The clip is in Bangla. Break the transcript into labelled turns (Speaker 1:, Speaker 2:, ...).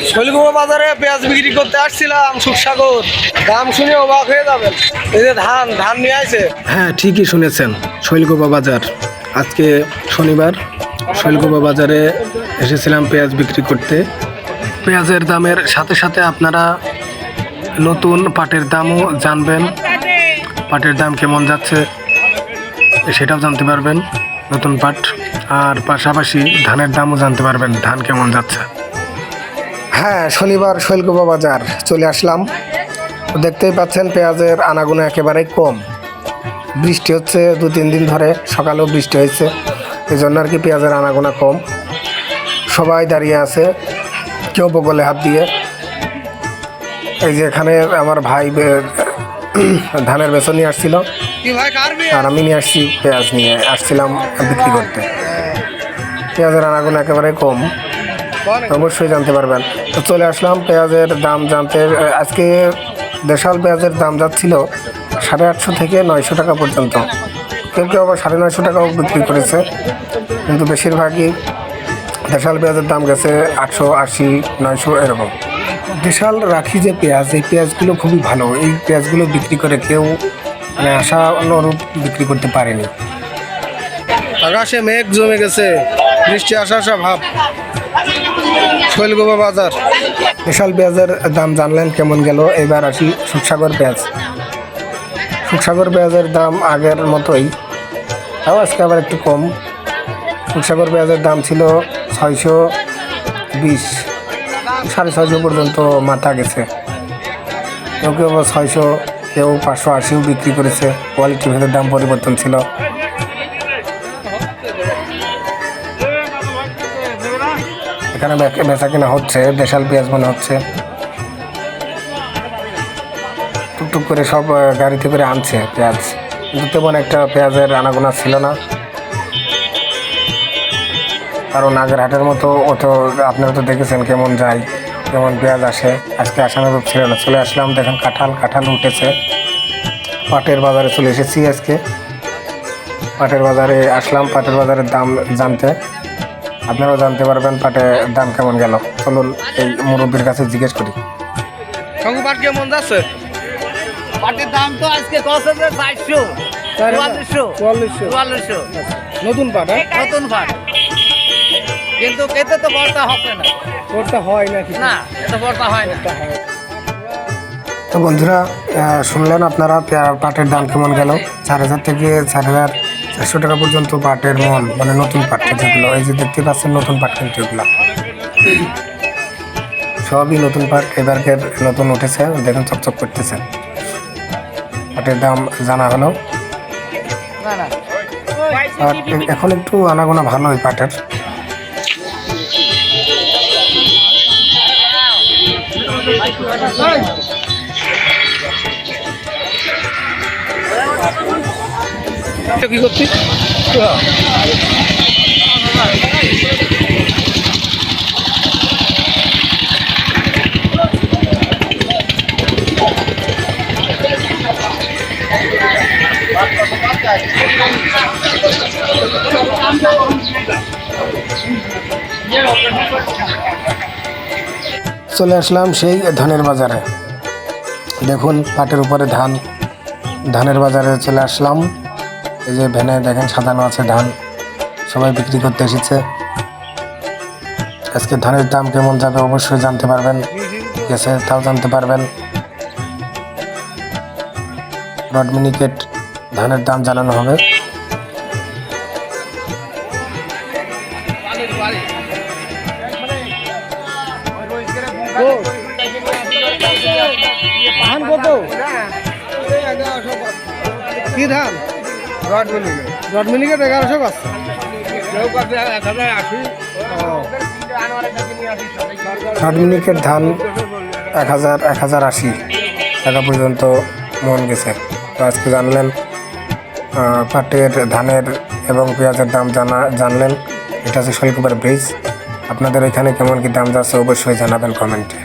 Speaker 1: শৈলকুপা বাজারে পেঁয়াজ বিক্রি করতে আসছিলাম সুখসাগর, দাম শুনে অবাক হয়ে যাবেন। এই যে ধান নিয়ে আসে।
Speaker 2: হ্যাঁ, ঠিকই শুনেছেন, শৈলকুপা বাজার। আজকে শনিবার শৈলকুপা বাজারে এসেছিলাম পেঁয়াজ বিক্রি করতে। পেঁয়াজের দামের সাথে সাথে আপনারা নতুন পাটের দামও জানবেন, পাটের দাম কেমন যাচ্ছে সেটাও জানতে পারবেন, নতুন পাট। আর পাশাপাশি ধানের দামও জানতে পারবেন, ধান কেমন যাচ্ছে। হ্যাঁ, শনিবার শৈলকুপা বাজার চলে আসলাম। দেখতেই পাচ্ছেন পেঁয়াজের আনাগোনা একেবারেই কম। বৃষ্টি হচ্ছে 2-3 দিন ধরে, সকালেও বৃষ্টি হয়েছে, এই জন্য আর কি পেঁয়াজের আনাগোনা কম। সবাই দাঁড়িয়ে আছে, কেউ বগলে হাত দিয়ে। এই যে এখানে আমার ভাই ধানের বেচন নিয়ে আসছিল, আর আমি নিয়ে আসছি পেঁয়াজ নিয়ে আসছিলাম বিক্রি করতে। পেঁয়াজের আনাগোনা একেবারে কম, অবশ্যই জানতে পারবেন। তো চলে আসলাম পেঁয়াজের দাম জানতে। আজকে দেশাল পেঁয়াজের দাম যাচ্ছিল 850 থেকে 900 টাকা পর্যন্ত, কেউ কেউ আবার 950 টাকাও বিক্রি করেছে, কিন্তু বেশিরভাগই দেশাল পেঁয়াজের দাম গেছে 880, 900 এরকম। দেশাল রাখি যে পেঁয়াজ, এই পেঁয়াজগুলো খুবই ভালো। এই পেঁয়াজগুলো বিক্রি করে কেউ আশা অনুরূপ বিক্রি করতে পারেনি।
Speaker 1: আকাশে মেঘ জমে গেছে, বৃষ্টি আসা ভাব। শৈলকুপা বাজার
Speaker 2: দেশাল পেঁয়াজের দাম জানলেন কেমন গেল। এবার আসি সুখসাগর পেঁয়াজ। সুখসাগর পেঁয়াজের দাম আগের মতোই, তাও আজকে আবার একটু কম। সুখসাগর পেঁয়াজের দাম ছিল 620, 650 পর্যন্ত মাথা গেছে। কেউ কেউ 600, কেউ 580ও বিক্রি করেছে। কোয়ালিটি ভেদের দাম পরিবর্তন ছিল। এখানে বেচা কিনা হচ্ছে, দেশাল পেঁয়াজ মনে হচ্ছে। টুকটুক করে সব গাড়িতে করে আনছে পেঁয়াজ, কিন্তু তেমন একটা পেঁয়াজের আনাগোনা ছিল না। কারণ আগের হাটের মতো অত, আপনারা তো দেখেছেন কেমন যায়, কেমন পেঁয়াজ আসে। আজকে আশানুরূপ ছিল না। চলে আসলাম, দেখেন কাঁঠাল উঠেছে। পাটের বাজারে চলে এসেছি আজকে। পাটের বাজারে আসলাম পাটের বাজারের দাম জানতে। আপনারাও জানতে পারবেন পাটের দাম কেমন গেল। চলুন এই মুরব্বীর কাছে জিজ্ঞেস করি।
Speaker 1: পাট কেমন যাচ্ছে?
Speaker 3: পাটের দাম তো আজকে 400, 4400।
Speaker 1: নতুন পাট,
Speaker 3: নতুন পাট, কিন্তু এতে তো বর্তা হবে না।
Speaker 1: বর্তা হয় নাকি?
Speaker 3: না, এতে বর্তা হয় না।
Speaker 2: তো বন্ধুরা, শুনলেন আপনারা পাটের দাম কেমন গেল। 4000 থেকে 4400 টাকা পর্যন্ত পাটের মন, মানে নতুন পাট যেগুলো, এই যে দেখতে পাচ্ছেন নতুন পাট, কিন্তু এগুলো সবই নতুন পাট। এবারকের নতুন উঠেছে, দেখুন চকচক করতেছে। পাটের দাম জানা হলো। আর এখন একটু আনাগোনা ভালোই পাটের।
Speaker 1: কি করছি?
Speaker 2: চলে আসলাম সেই ধানের বাজারে। দেখুন পাটের উপরে ধানের বাজারে চলে আসলাম। এই যে ভ্যানে দেখেন সাজানো আছে ধান, সবাই বিক্রি করতে এসেছে। আজকে ধানের দাম কেমন যাবে অবশ্যই জানতে পারবেন, গেছে তাও জানতে পারবেন। রড মিনিকেট ধানের দাম জানানো হবে।
Speaker 1: ধান কত? কি ধান? রড মিনিকেট 1100 আছে।
Speaker 2: রড মিনিকেট ধান 1080 টাকা পর্যন্ত মন গেছে। তো আজকে জানলেন পাটের, ধানের এবং পেঁয়াজের দাম জানলেন। এটা হচ্ছে শৈলকুপার ব্রিজ। আপনাদের এখানে কেমন কি দাম যাচ্ছে অবশ্যই জানাবেন কমেন্টে।